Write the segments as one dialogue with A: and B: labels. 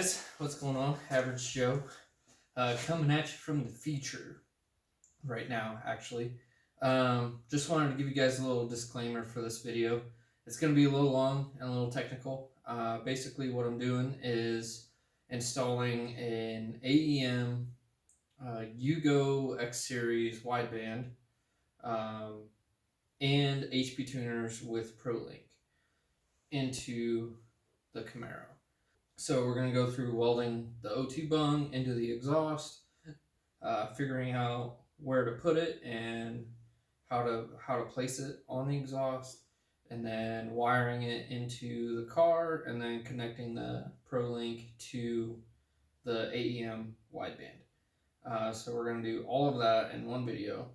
A: guys, what's going on? Average Joe, coming at you from the future right now, actually. Just wanted to give you guys a little disclaimer for this video. It's going to be a little long and a little technical. Basically what I'm doing is installing an AEM Yugo X Series wideband and HP Tuners with ProLink into the Camaro. So we're going to go through welding the O2 bung into the exhaust, figuring out where to put it and how to place it on the exhaust, and then wiring it into the car, and then connecting the ProLink to the AEM wideband. So we're going to do all of that in one video.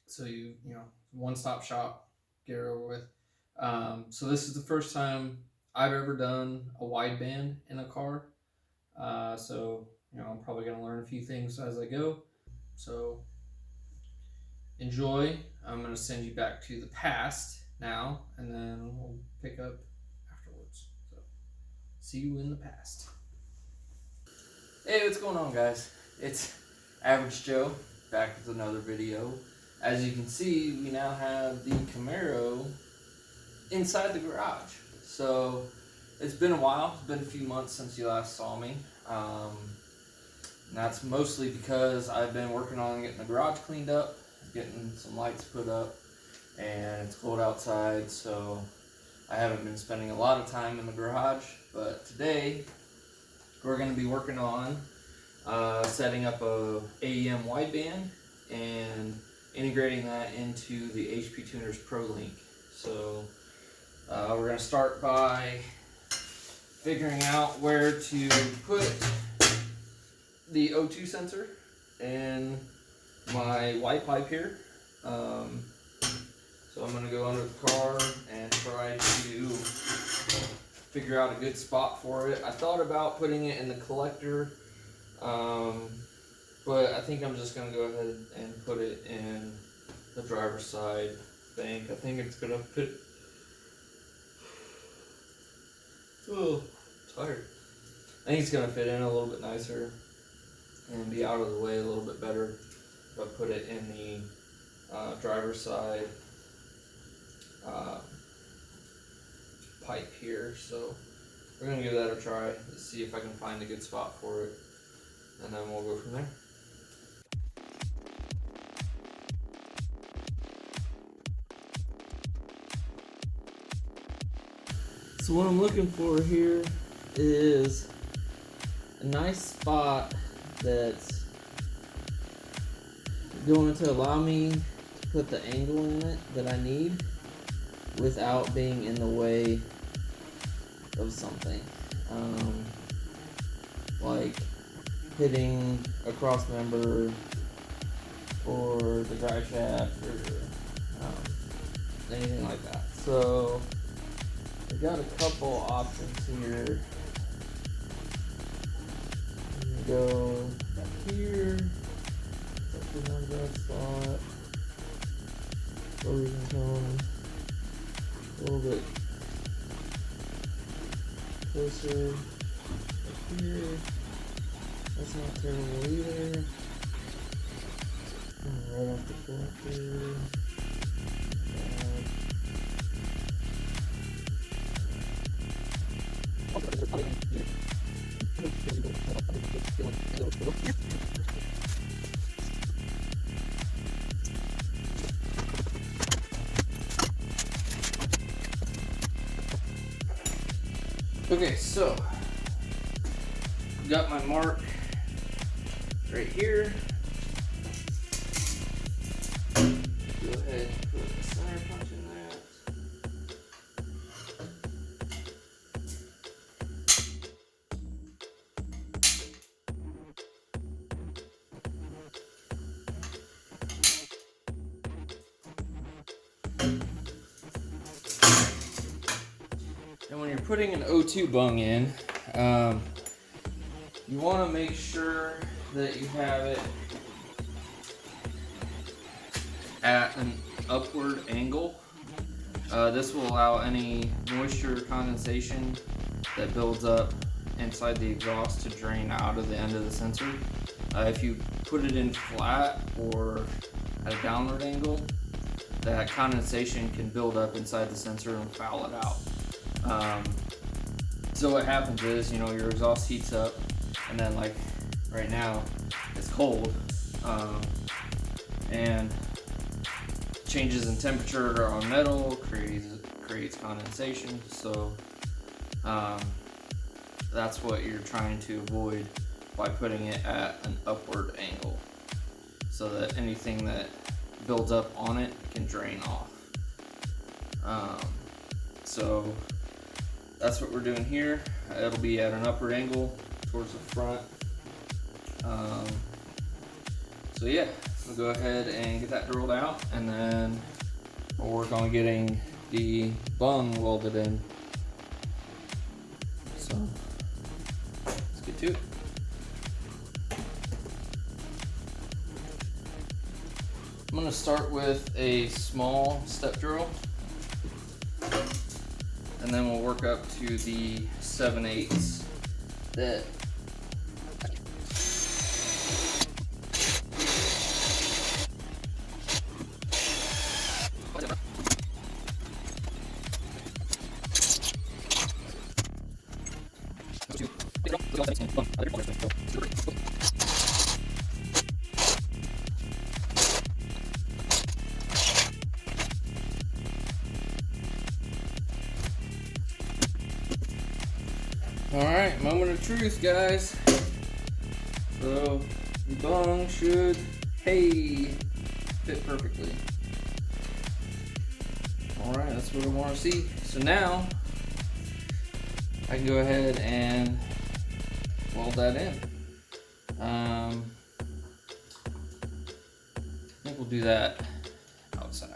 A: So you know, one-stop shop, get it over with. So this is the first time I've ever done a wideband in a car. So I'm probably going to learn a few things as I go. So enjoy. I'm going to send you back to the past now, and then we'll pick up afterwards. So see you in the past. Hey, what's going on, guys? It's Average Joe back with another video. As you can see, we now have the Camaro inside the garage. So it's been a while. It's been a few months since you last saw me. And that's mostly because I've been working on getting the garage cleaned up, getting some lights put up, and it's cold outside, so I haven't been spending a lot of time in the garage. But today we're going to be working on setting up a AEM wideband and integrating that into the HP Tuners ProLink. So we're going to start by figuring out where to put the O2 sensor in my white pipe here. So I'm going to go under the car and try to figure out a good spot for it. I thought about putting it in the collector, but I think I'm just going to go ahead and put it in the driver's side bank. I think it's going to fit. Oh, tired. I think it's going to fit in a little bit nicer and be out of the way a little bit better if I put it in the driver's side pipe here. So we're going to give that a try to see if I can find a good spot for it, and then we'll go from there. So what I'm looking for here is a nice spot that's going to allow me to put the angle in it that I need without being in the way of something, like hitting a cross member or the drive shaft or anything like that. So I've got a couple options here. I'm gonna go back here, put it on that spot, or we can come a little bit closer up here. That's not terrible either. Right off the collector. Okay, so got my mark right here. Go ahead and put a center punch in that. And when you're putting an O2 bung in, you want to make sure that you have it at an upward angle. This will allow any moisture condensation that builds up inside the exhaust to drain out of the end of the sensor. If you put it in flat or at a downward angle, that condensation can build up inside the sensor and foul it out. So what happens is, you know, your exhaust heats up, and then like right now it's cold, and changes in temperature on metal creates condensation. So that's what you're trying to avoid by putting it at an upward angle, so that anything that builds up on it can drain off. So that's what we're doing here. It'll be at an upward angle towards the front. So yeah, we'll go ahead and get that drilled out, and then we'll work on getting the bung welded in. So let's get to it. I'm going to start with a small step drill, and then we'll work up to the 7/8 that Alright, moment of truth, guys. So the bung should, fit perfectly. Alright, that's what I want to see. So now I can go ahead and weld that in. I think we'll do that outside.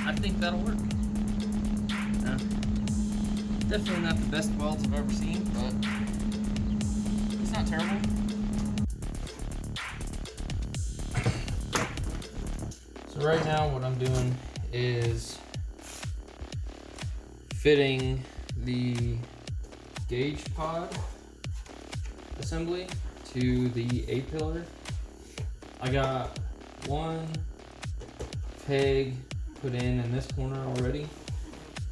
A: I think that'll work. Definitely not the best welds I've ever seen, but it's not terrible. So right now what I'm doing is fitting the gauge pod assembly to the A-pillar. I got one peg put in this corner already,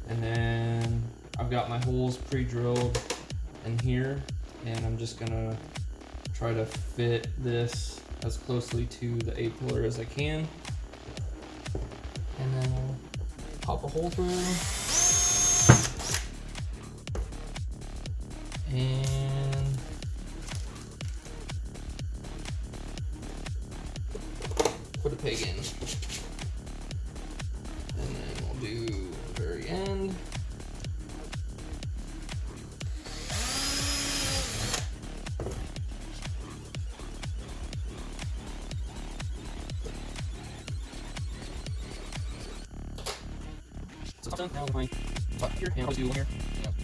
A: and then I've got my holes pre-drilled in here, and I'm just gonna try to fit this as closely to the A-pillar as I can, and then I'll pop a hole through and put a peg in. And then we'll do the very end. So it's done. Now my top here, and I'll do one here. Yep.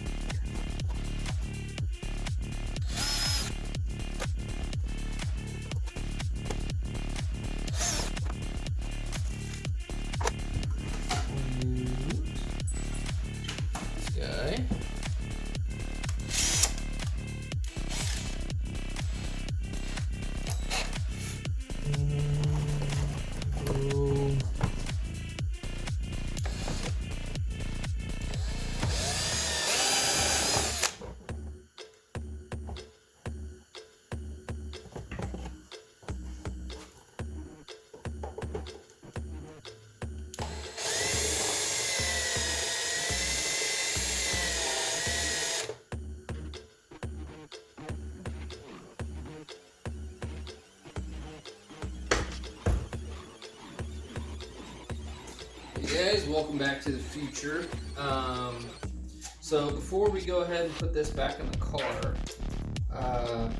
A: Hey guys, welcome back to the future. So before we go ahead and put this back in the car, a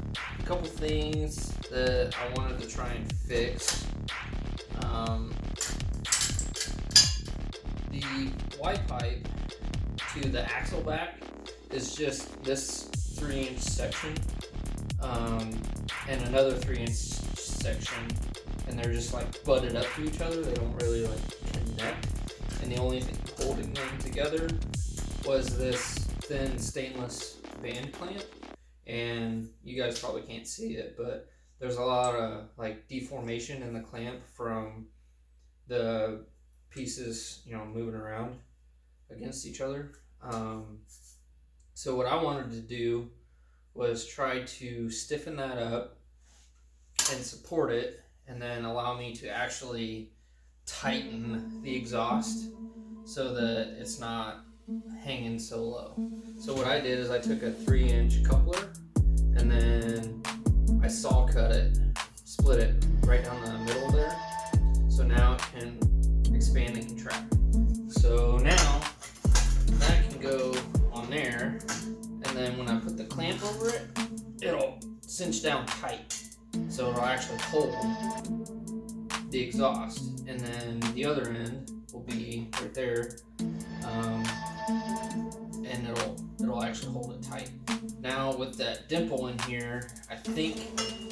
A: couple things that I wanted to try and fix. The Y pipe to the axle back is just this 3-inch section and another 3-inch section, and they're just like butted up to each other. They don't really like connect, and the only thing holding them together was this thin stainless band clamp. And you guys probably can't see it, but there's a lot of like deformation in the clamp from the pieces, you know, moving around against each other. So what I wanted to do was try to stiffen that up and support it, and then allow me to actually tighten the exhaust so that it's not hanging so low. So what I did is I took a 3-inch coupler and then I saw cut it, split it right down the middle there. So now it can expand and contract. So now that can go on there, and then when I put the clamp over it, it'll cinch down tight. So it'll actually hold the exhaust, and then the other end will be right there, and it'll actually hold it tight. Now with that dimple in here, I think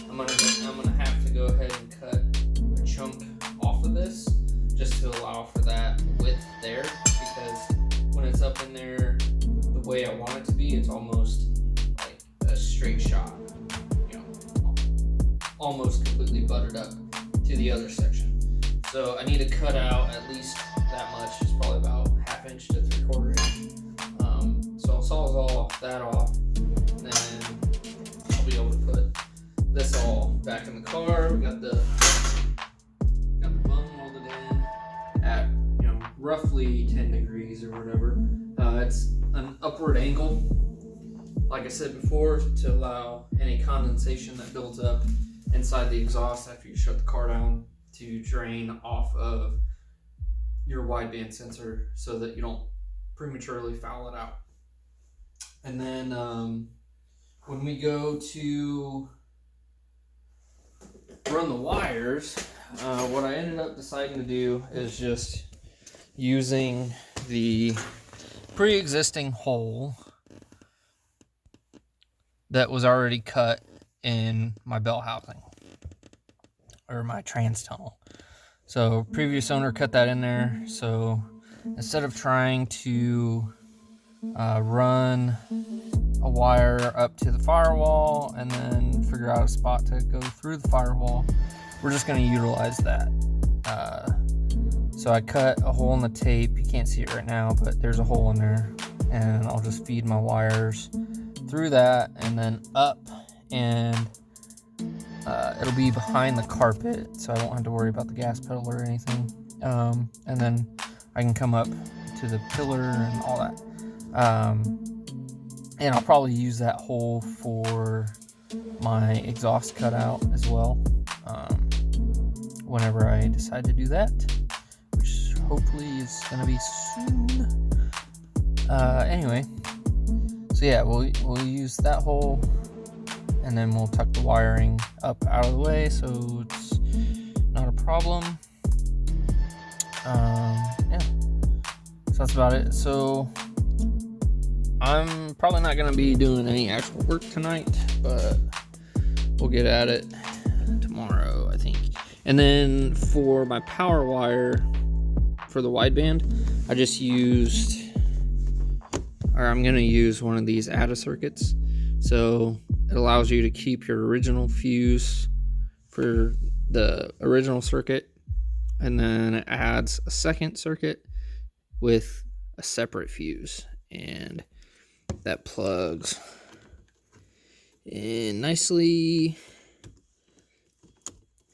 A: I'm gonna have to go ahead and cut a chunk off of this just to allow for that width there, because when it's up in there the way I want it to be, it's almost like a straight shot, you know, almost completely butted up to the other section. So I need to cut out at least that much. It's probably about 1/2 inch to 3/4 inch. So I'll sawzall that off, and then I'll be able to put this all back in the car. We got the bung welded in at, you know, roughly 10 degrees or whatever. It's an upward angle, like I said before, to allow any condensation that builds up inside the exhaust after you shut the car down to drain off of your wideband sensor, so that you don't prematurely foul it out. And then when we go to run the wires, what I ended up deciding to do is just using the pre-existing hole that was already cut in my bell housing, or my trans tunnel. So previous owner cut that in there. So instead of trying to run a wire up to the firewall and then figure out a spot to go through the firewall, we're just going to utilize that. So I cut a hole in the tape. You can't see it right now, but there's a hole in there, and I'll just feed my wires through that and then up, and it'll be behind the carpet, so I won't have to worry about the gas pedal or anything. And then I can come up to the pillar and all that. And I'll probably use that hole for my exhaust cutout as well, whenever I decide to do that, which hopefully is going to be soon. Anyway, so yeah, we'll use that hole, and then we'll tuck the wiring up out of the way so it's not a problem. Yeah, so that's about it. So I'm probably not going to be doing any actual work tonight, but we'll get at it tomorrow, I think. And then for my power wire for the wideband, I just used, or I'm going to use one of these ADA circuits. So it allows you to keep your original fuse for the original circuit, and then it adds a second circuit with a separate fuse, and that plugs in nicely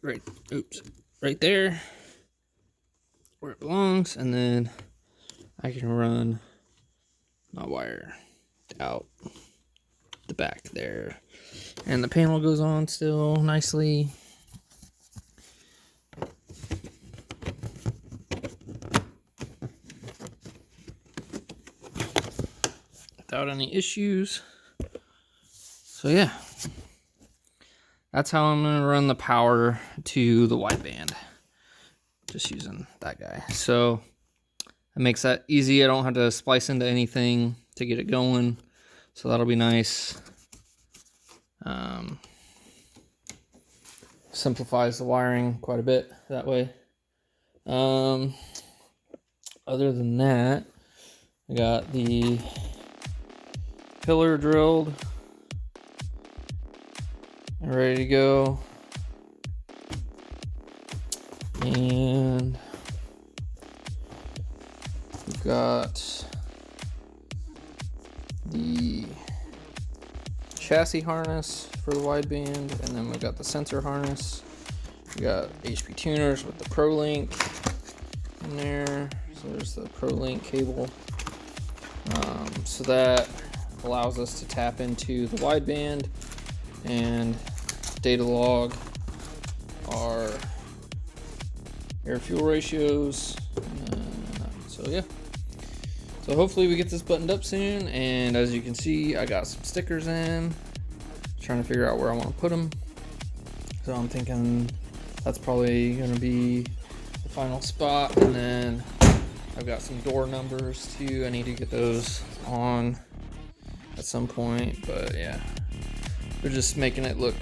A: right there where it belongs, and then I can run my wire out the back there, and the panel goes on still nicely. without any issues. So yeah, that's how I'm gonna run the power to the wideband. Just using that guy. So it makes that easy. I don't have to splice into anything to get it going. So that'll be nice. Simplifies the wiring quite a bit that way. Other than that, I got the pillar drilled and ready to go. And we've got the chassis harness for the wideband, and then we've got the sensor harness. We got HP Tuners with the ProLink in there. So there's the ProLink cable. So that allows us to tap into the wideband and data log our air fuel ratios. So yeah. So hopefully we get this buttoned up soon, and as you can see, I got some stickers in. Trying to figure out where I want to put them. So I'm thinking that's probably going to be the final spot, and then I've got some door numbers too. I need to get those on at some point, but yeah, we're just making it look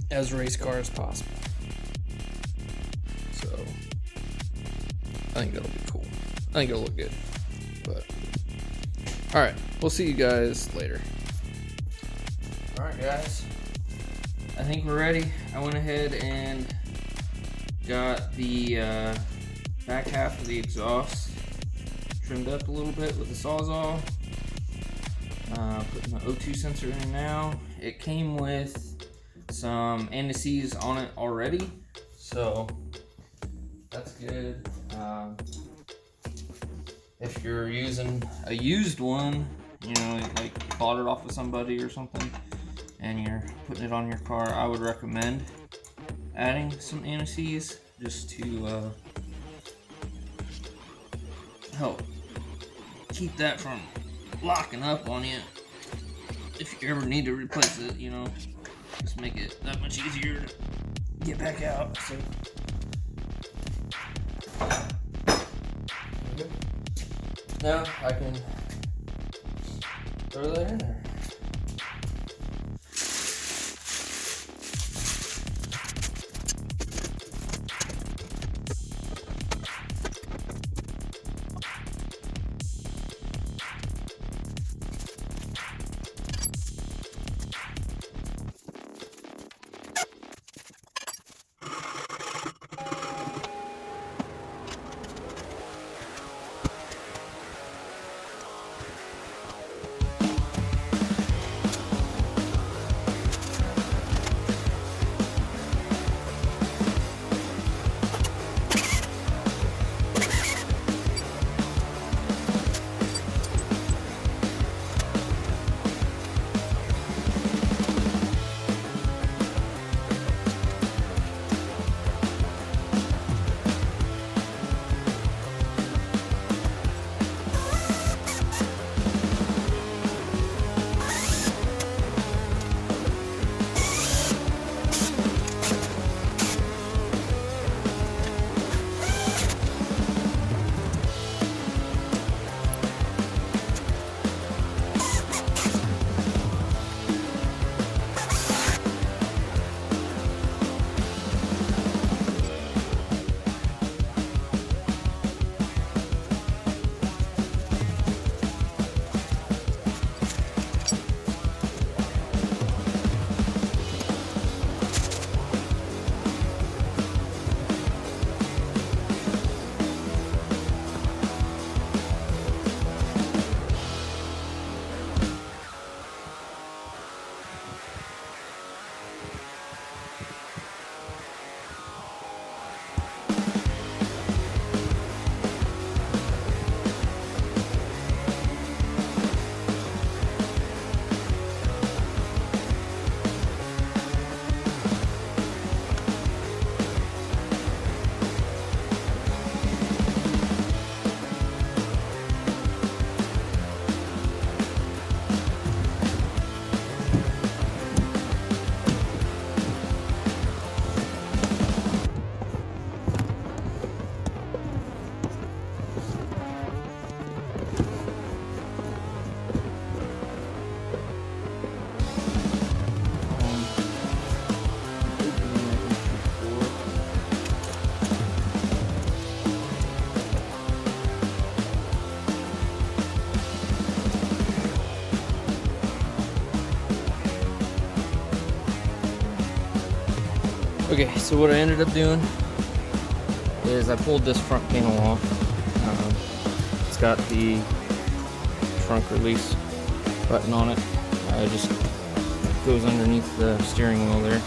A: as race car as possible. So I think that'll be cool. I think it'll look good. But all right, we'll see you guys later. All right, guys, I think we're ready. I went ahead and got the back half of the exhaust trimmed up a little bit with the Sawzall. Putting the O2 sensor in now. It came with some anti-seize on it already, so that's good. If you're using a used one, you know, like you bought it off of somebody or something, and you're putting it on your car, I would recommend adding some anti-seize just to help keep that from locking up on you. If you ever need to replace it, you know, just make it that much easier to get back out. So now I can throw that in there. Okay, so what I ended up doing is I pulled this front panel off. It's got the trunk release button on it. It just goes underneath the steering wheel there.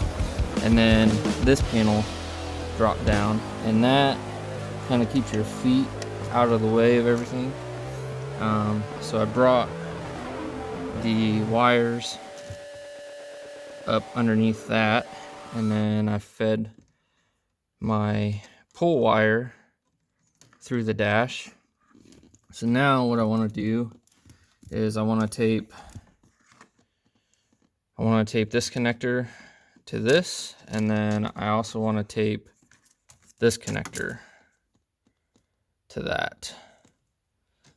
A: And then this panel dropped down, and that kind of keeps your feet out of the way of everything. So I brought the wires up underneath that, and then I fed my pull wire through the dash. So now what I want to do is I want to tape this connector to this, and then I also want to tape this connector to that,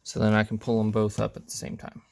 A: so then I can pull them both up at the same time.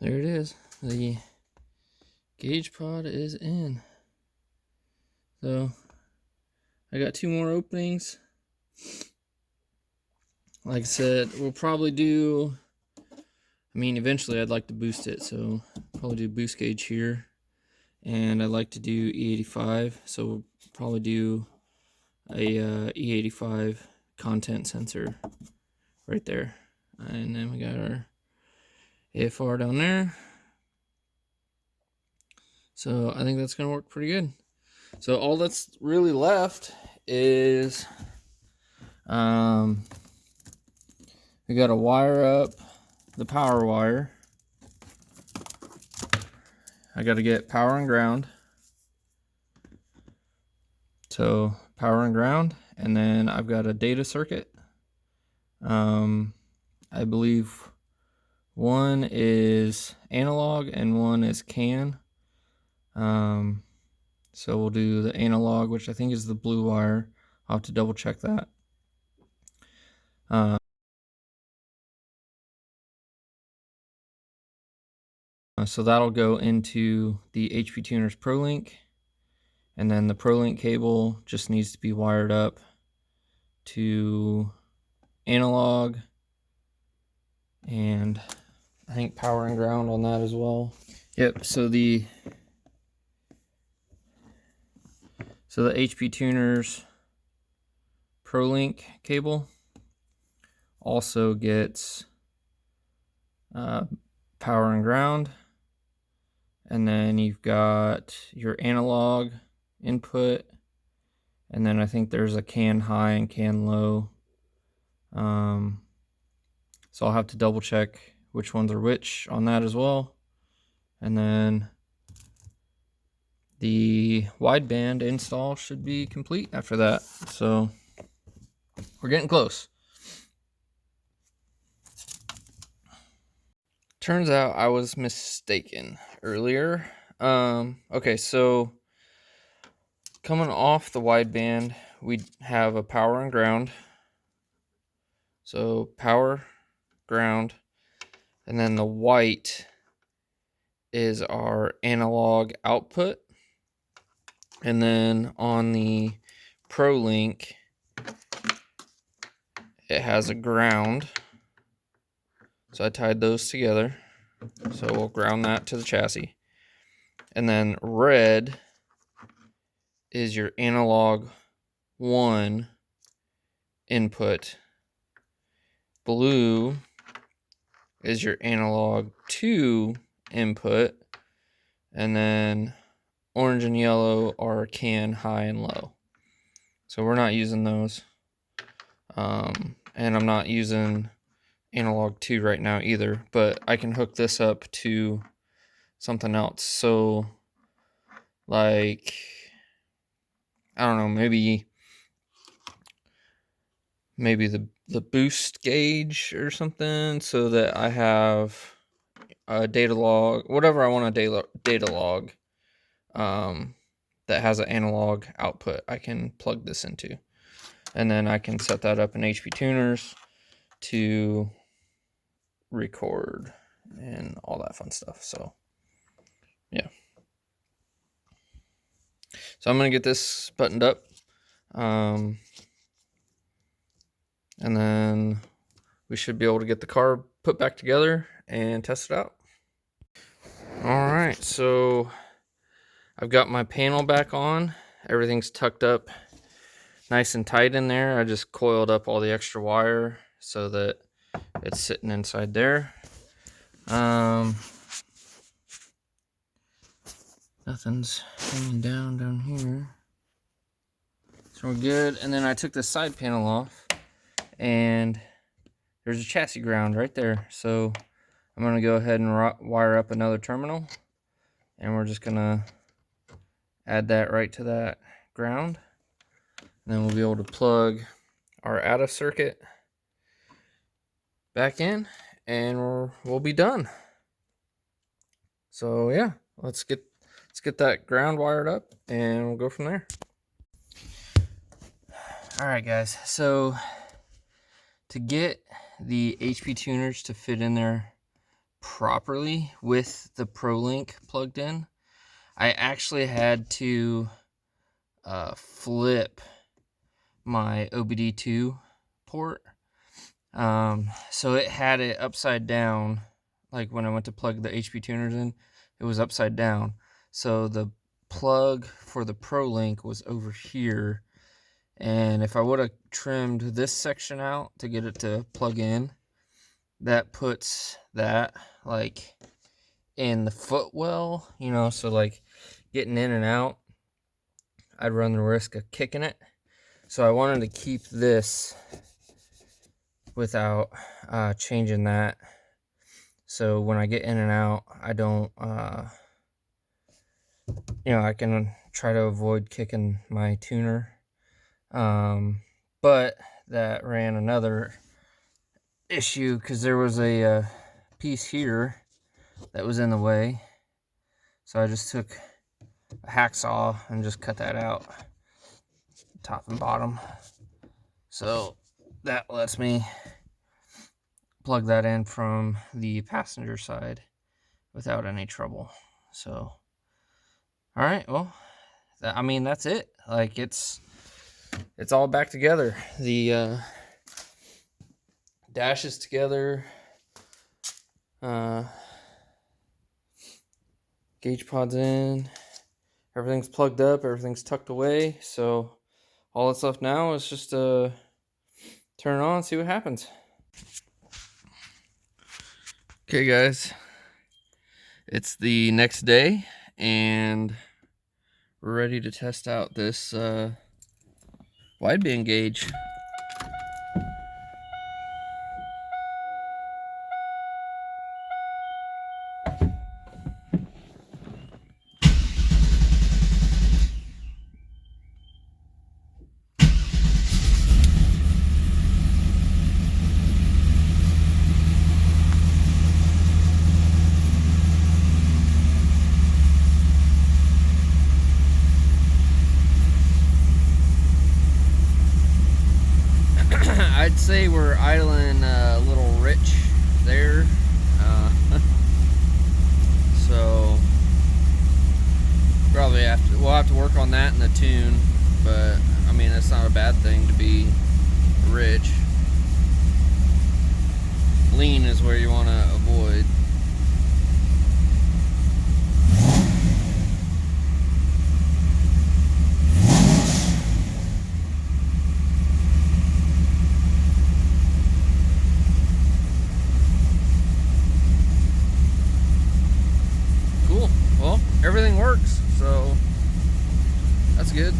A: There it is. The gauge pod is in. So I got 2 more openings. Like I said, we'll probably do, eventually I'd like to boost it, so probably do boost gauge here. And I'd like to do E85, so we'll probably do a E85 content sensor right there. And then we got our AFR down there. So I think that's going to work pretty good. So all that's really left is we got to wire up the power wire. I got to get power and ground. So power and ground, and then I've got a data circuit. I believe one is analog and one is CAN. So we'll do the analog, which I think is the blue wire. I'll have to double check that. So that'll go into the HP Tuners ProLink, And then the ProLink cable just needs to be wired up to analog, and I think power and ground on that as well. Yep, so the HP Tuners ProLink cable also gets power and ground, and then you've got your analog input, and then I think there's a CAN high and CAN low. So I'll have to double check which ones are which on that as well. And then the wideband install should be complete after that. So we're getting close. Turns out I was mistaken earlier. Okay, so coming off the wideband, we have a power and ground. So power, ground, and then the white is our analog output. And then on the ProLink, it has a ground. So I tied those together. So we'll ground that to the chassis. And then red is your analog 1 input. Blue is your analog 2 input. And then orange and yellow are CAN high and low. So we're not using those. And I'm not using analog 2 right now either, but I can hook this up to something else. So like, I don't know, maybe the boost gauge or something, so that I have a data log, whatever I want a data log that has an analog output I can plug this into. And then I can set that up in HP Tuners to record and all that fun stuff. So yeah. So I'm going to get this buttoned up. And then we should be able to get the car put back together and test it out. All right, so I've got my panel back on. Everything's tucked up nice and tight in there. I just coiled up all the extra wire so that it's sitting inside there. Nothing's hanging down here. So we're good. And then I took the side panel off, and there's a chassis ground right there. So I'm going to go ahead and wire up another terminal, and we're just going to add that right to that ground. And then we'll be able to plug our out of circuit back in, and we'll be done. So yeah, let's get that ground wired up, and we'll go from there. All right, guys. So to get the HP tuners to fit in there properly with the ProLink plugged in, I actually had to flip my OBD2 port. So it had it upside down. Like when I went to plug the HP tuners in, it was upside down. So the plug for the ProLink was over here. And if I would have trimmed this section out to get it to plug in, that puts that like in the footwell, you know, so like getting in and out, I'd run the risk of kicking it. So I wanted to keep this without changing that. So when I get in and out, I don't, you know, I can try to avoid kicking my tuner. But that ran another issue because there was a piece here that was in the way. So I just took a hacksaw and just cut that out, top and bottom. So that lets me plug that in from the passenger side without any trouble. So, all right, well, I mean, that's it. Like, it's all back together. The dash is together. Gauge pod's in. Everything's plugged up. Everything's tucked away. So all that's left now is just turn it on and see what happens. Okay, guys. It's the next day, and we're ready to test out this wideband gauge. I'd say we're idling a little rich there, so probably we'll have to work on that in the tune. But I mean, that's not a bad thing to be rich. Lean is where you want to avoid. Cool. Well, everything works, so that's good.